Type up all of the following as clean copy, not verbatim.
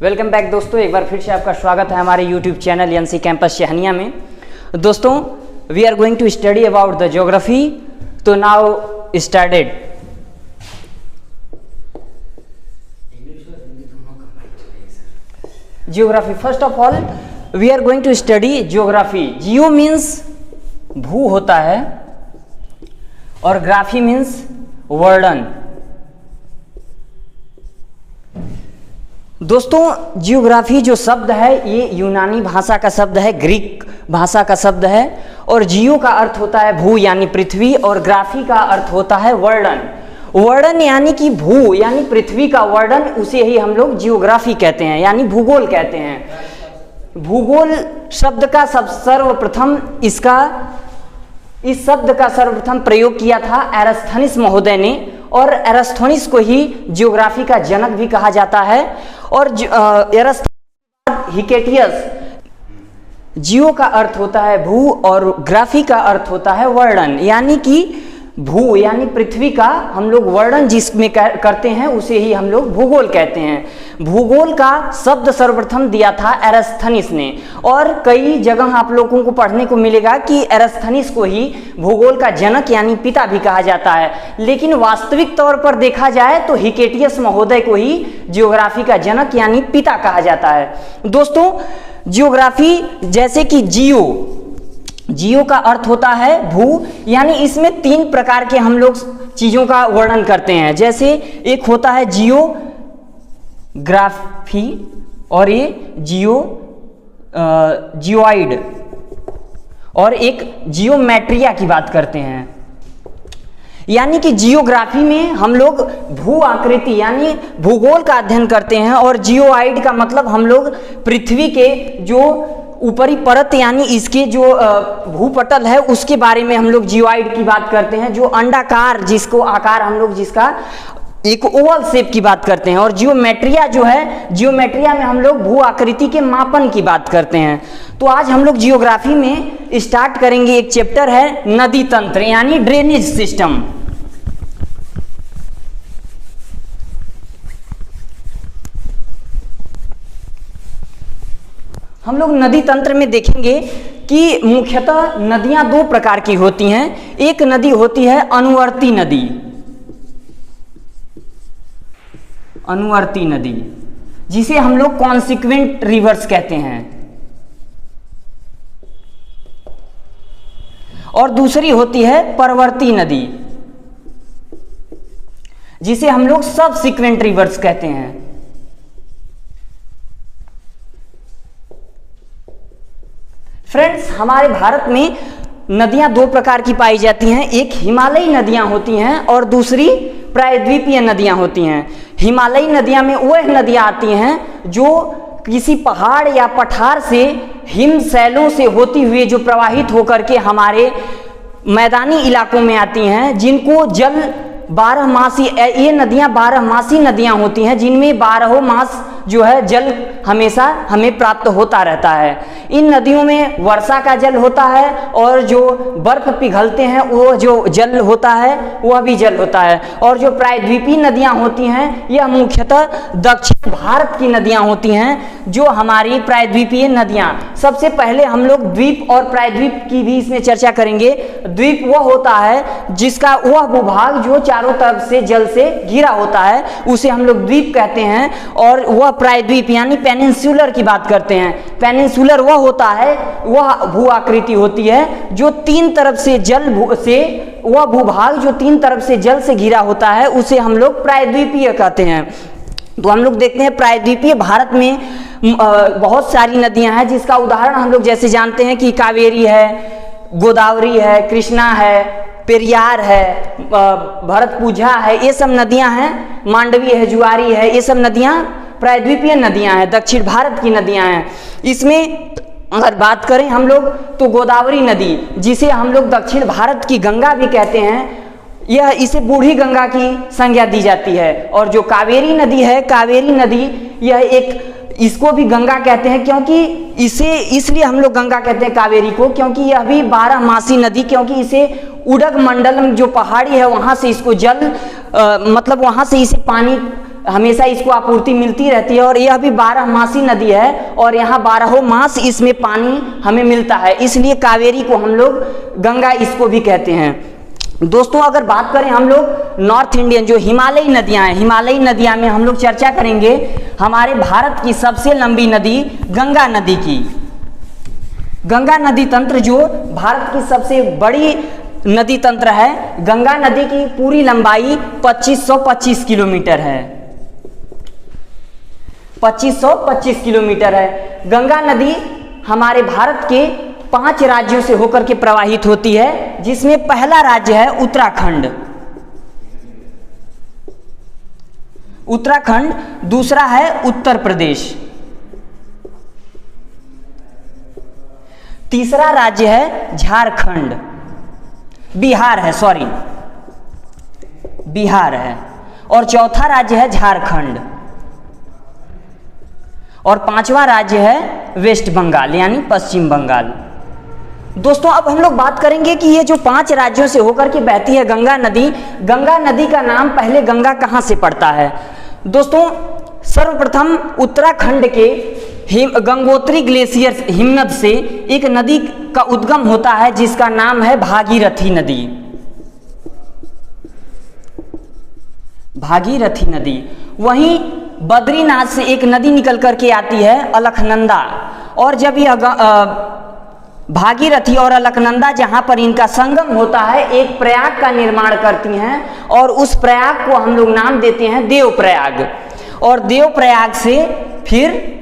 Welcome back दोस्तों, एक बार फिर से आपका स्वागत है हमारे YouTube channel NC campus Shahnia में। दोस्तों, we are going to study about the geography. तो now started. Geography, first of all we are going to study geography. Geo means भू होता है और ग्राफी मीन्स वर्णन। दोस्तों, जियोग्राफी जो शब्द है ये यूनानी भाषा का शब्द है, ग्रीक भाषा का शब्द है। और जियो का अर्थ होता है भू यानी पृथ्वी, और ग्राफी का अर्थ होता है वर्णन। वर्णन यानी कि भू यानी पृथ्वी का वर्णन, उसे ही हम लोग जियोग्राफी कहते हैं यानी भूगोल कहते हैं। भूगोल शब्द का सर्वप्रथम इस शब्द का सर्वप्रथम प्रयोग किया था एरास्थनीज महोदय ने, और एरास्थनीज को ही जियोग्राफी का जनक भी कहा जाता है। और एरास्थनीज हिकेटियस। जियो का अर्थ होता है भू और ग्राफी का अर्थ होता है वर्णन, यानी कि भू यानी पृथ्वी का हम लोग वर्णन जिसमें करते हैं उसे ही हम लोग भूगोल कहते हैं। भूगोल का शब्द सर्वप्रथम दिया था एरास्थनीज ने, और कई जगह आप लोगों को पढ़ने को मिलेगा कि एरास्थनीज को ही भूगोल का जनक यानी पिता भी कहा जाता है। लेकिन वास्तविक तौर पर देखा जाए तो हिकेटियस महोदय को ही जियोग्राफी का जनक यानी पिता कहा जाता है। दोस्तों, जियोग्राफी जैसे कि जियो का अर्थ होता है भू, यानी इसमें तीन प्रकार के हम लोग चीजों का वर्णन करते हैं। जैसे एक होता है जियोग्राफी और ये जियोइड, और एक जियोमेट्रिया की बात करते हैं। यानी कि जियोग्राफी में हम लोग भू आकृति यानी भूगोल का अध्ययन करते हैं, और जियोइड का मतलब हम लोग पृथ्वी के जो ऊपरी परत यानी इसके जो भूपटल है उसके बारे में हम लोग जियोइड की बात करते हैं। जो अंडाकार जिसको आकार हम लोग जिसका एक ओवल शेप की बात करते हैं। और जियोमेट्रिया जो है, जियोमेट्रिया में हम लोग भू आकृति के मापन की बात करते हैं। तो आज हम लोग जियोग्राफी में स्टार्ट करेंगे, एक चैप्टर है नदी तंत्र यानी ड्रेनेज सिस्टम। हम लोग नदी तंत्र में देखेंगे कि मुख्यतः नदियां दो प्रकार की होती हैं। एक नदी होती है अनुवर्ती नदी, अनुवर्ती नदी जिसे हम लोग कॉन्सिक्वेंट रिवर्स कहते हैं, और दूसरी होती है परवर्ती नदी जिसे हम लोग सबसिक्वेंट रिवर्स कहते हैं। फ्रेंड्स, हमारे भारत में नदियां दो प्रकार की पाई जाती हैं। एक हिमालयी नदियां होती हैं और दूसरी प्रायद्वीपीय नदियां होती हैं। हिमालयी नदियां में वह नदियां आती हैं जो किसी पहाड़ या पठार से हिमशैलों से होती हुई जो प्रवाहित होकर के हमारे मैदानी इलाकों में आती हैं, जिनको जल 12 मासी, ये नदियां 12 मासी नदियां होती हैं जिनमें 12 मास जो है जल हमेशा हमें प्राप्त होता रहता है। इन नदियों में वर्षा का जल होता है, और जो बर्फ पिघलते हैं वो जो जल होता है वह भी जल होता है। और जो प्रायद्वीपीय नदियां होती हैं यह मुख्यतः दक्षिण भारत की नदियां होती हैं, जो हमारी प्रायद्वीपीय नदियां। सबसे पहले हम लोग द्वीप और प्रायद्वीप की भी इसमें चर्चा करेंगे। द्वीप वह होता है जिसका वह भूभाग जो चारों तरफ से जल से घिरा होता है उसे हम लोग द्वीप कहते हैं। और वह प्रायद्वीप यानी पेनिनसुलर की बात करते हैं। पेनिनसुलर वह होता है, वह भू आकृति होती है जो तीन तरफ से वह भूभाग जो तीन तरफ से जल से घिरा होता है उसे हम लोग प्रायद्वीपीय कहते हैं। तो हम लोग देखते हैं प्रायद्वीपीय भारत में बहुत सारी नदियां हैं, जिसका उदाहरण हम लोग जैसे जानते हैं कि कावेरी है, गोदावरी है, कृष्णा है, पेरियार है, भरतपुझा है, ये सब नदियां हैं। मांडवी है, जुआरी है, ये सब नदियां प्रायद्वीपीय नदियां हैं, दक्षिण भारत की नदियां हैं। इसमें अगर बात करें हम लोग तो गोदावरी नदी, जिसे हम लोग दक्षिण भारत की गंगा भी कहते हैं, यह इसे बूढ़ी गंगा की संज्ञा दी जाती है। और जो कावेरी नदी है, कावेरी नदी यह इसको भी गंगा कहते हैं, क्योंकि इसे इसलिए हम लोग गंगा कहते हैं कावेरी को, क्योंकि यह भी 12 मासी नदी, क्योंकि इसे उडग मंडलम जो पहाड़ी है वहां से इसको जल मतलब वहां से इसे पानी हमेशा इसको आपूर्ति मिलती रहती है और यह भी 12मासी नदी है और यहाँ 12 मास इसमें पानी हमें मिलता है, इसलिए कावेरी को हम लोग गंगा इसको भी कहते हैं। दोस्तों अगर बात करें हम लोग नॉर्थ इंडियन जो हिमालयी नदियां हैं, हिमालयी नदियां में हम लोग चर्चा करेंगे हमारे भारत की सबसे लंबी नदी गंगा नदी की। गंगा नदी तंत्र जो भारत की सबसे बड़ी नदी तंत्र है, गंगा नदी की पूरी लंबाई 2525 किलोमीटर है, 2525 किलोमीटर है। गंगा नदी हमारे भारत के 5 राज्यों से होकर के प्रवाहित होती है, जिसमें पहला राज्य है उत्तराखंड, उत्तराखंड, दूसरा है उत्तर प्रदेश, तीसरा राज्य है झारखंड, बिहार है, सॉरी बिहार है, और चौथा राज्य है झारखंड, और 5वां राज्य है वेस्ट बंगाल यानी पश्चिम बंगाल। दोस्तों अब हम लोग बात करेंगे कि ये जो 5 राज्यों से होकर के बहती है गंगा नदी, गंगा नदी का नाम पहले गंगा कहाँ से पड़ता है? दोस्तों सर्वप्रथम उत्तराखंड के गंगोत्री ग्लेशियर हिमनद से एक नदी का उद्गम होता है जिसका नाम है भागीरथी नदी, भागीरथी नदी। वहीं बद्रीनाथ से एक नदी निकल करके आती है अलकनंदा, और जब यह भागीरथी और अलकनंदा जहां पर इनका संगम होता है एक प्रयाग का निर्माण करती हैं और उस प्रयाग को हम लोग नाम देते हैं देवप्रयाग, और देवप्रयाग से फिर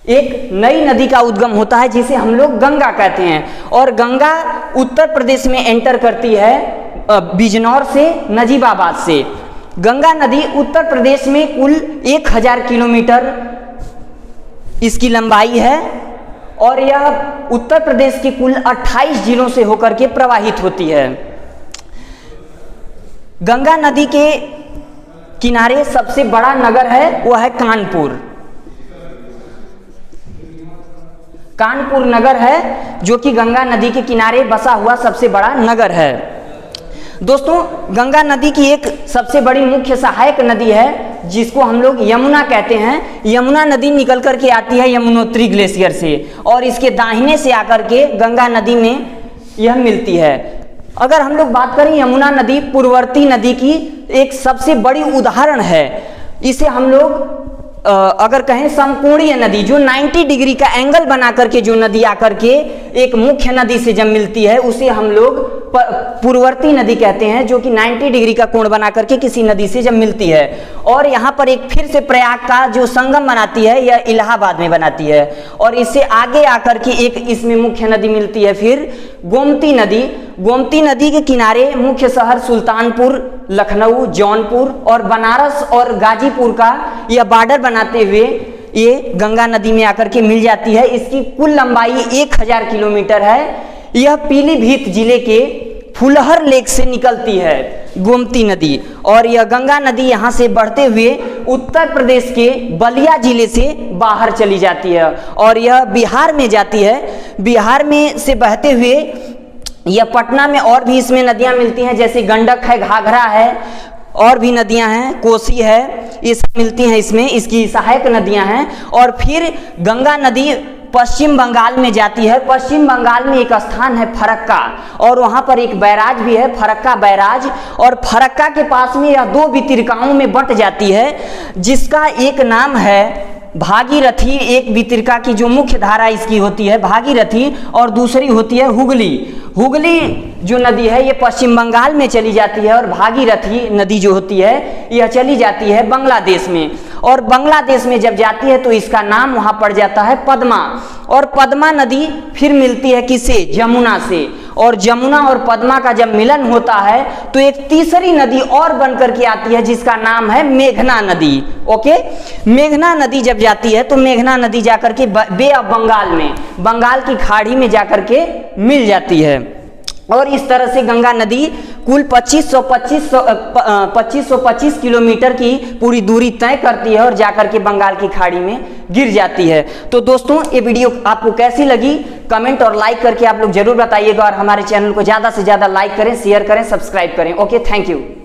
एक नई नदी का उद्गम होता है जिसे हम लोग गंगा कहते हैं, और गंगा उत्तर प्रदेश में एंटर करती है बिजनौर से, नजीबाबाद से। गंगा नदी उत्तर प्रदेश में कुल 1000 किलोमीटर इसकी लंबाई है और यह उत्तर प्रदेश के कुल 28 जिलों से होकर के प्रवाहित होती है। गंगा नदी के किनारे सबसे बड़ा नगर है वह है कानपुर, कानपुर नगर है जो कि गंगा नदी के किनारे बसा हुआ सबसे बड़ा नगर है। दोस्तों गंगा नदी की एक सबसे बड़ी मुख्य सहायक नदी है जिसको हम लोग यमुना कहते हैं। यमुना नदी निकल करके आती है यमुनोत्री ग्लेशियर से और इसके दाहिने से आकर के गंगा नदी में यह मिलती है। अगर हम लोग बात करें यमुना नदी पूर्ववर्ती नदी की एक सबसे बड़ी उदाहरण है। इसे हम लोग अगर कहें समकोणीय नदी, जो 90 डिग्री का एंगल बना करके जो नदी आकर के एक मुख्य नदी से जब मिलती है उसे हम लोग पूर्ववर्ती नदी कहते हैं, जो कि 90 डिग्री का कोण बना करके किसी नदी से जब मिलती है। और यहाँ पर एक फिर से प्रयाग का जो संगम बनाती है यह इलाहाबाद में बनाती है और इससे आगे आकर के एक इसमें मुख्य नदी मिलती है फिर गोमती नदी। गोमती नदी के किनारे मुख्य शहर सुल्तानपुर, लखनऊ, जौनपुर और बनारस और गाजीपुर का यह बॉर्डर बनाते हुए ये गंगा नदी में आकर के मिल जाती है। इसकी कुल लंबाई 1000 किलोमीटर है। यह पीलीभीत जिले के फुलहर लेक से निकलती है गोमती नदी और यह गंगा नदी यहाँ से बढ़ते हुए उत्तर प्रदेश के बलिया जिले से बाहर चली जाती है और यह बिहार में जाती है। बिहार में से बहते हुए यह पटना में और भी इसमें नदियाँ मिलती हैं, जैसे गंडक है, घाघरा है, और भी नदियां हैं, कोसी है, ये सब मिलती हैं इसमें, इसकी सहायक नदियां हैं। और फिर गंगा नदी पश्चिम बंगाल में जाती है। पश्चिम बंगाल में एक स्थान है फरक्का और वहाँ पर एक बैराज भी है, फरक्का बैराज, और फरक्का के पास में यह 2 वितरिकाओं में बट जाती है जिसका एक नाम है भागीरथी। एक वितरिका की जो मुख्य धारा इसकी होती है भागीरथी और दूसरी होती है हुगली। हुगली जो नदी है ये पश्चिम बंगाल में चली जाती है और भागीरथी नदी जो होती है यह चली जाती है बांग्लादेश में, और बांग्लादेश में जब जाती है तो इसका नाम वहाँ पड़ जाता है पद्मा। और पद्मा नदी फिर मिलती है किससे? जमुना से, और जमुना और पद्मा का जब मिलन होता है तो एक तीसरी नदी और बनकर के आती है जिसका नाम है मेघना नदी। ओके, मेघना नदी जब जाती है तो मेघना नदी जाकर के बे ऑफ बंगाल में, बंगाल की खाड़ी में जाकर के मिल जाती है। और इस तरह से गंगा नदी कुल 2525 किलोमीटर की पूरी दूरी तय करती है और जाकर के बंगाल की खाड़ी में गिर जाती है। तो दोस्तों ये वीडियो आपको कैसी लगी कमेंट और लाइक करके आप लोग जरूर बताइएगा और हमारे चैनल को ज़्यादा से ज़्यादा लाइक करें, शेयर करें, सब्सक्राइब करें। Okay, thank you.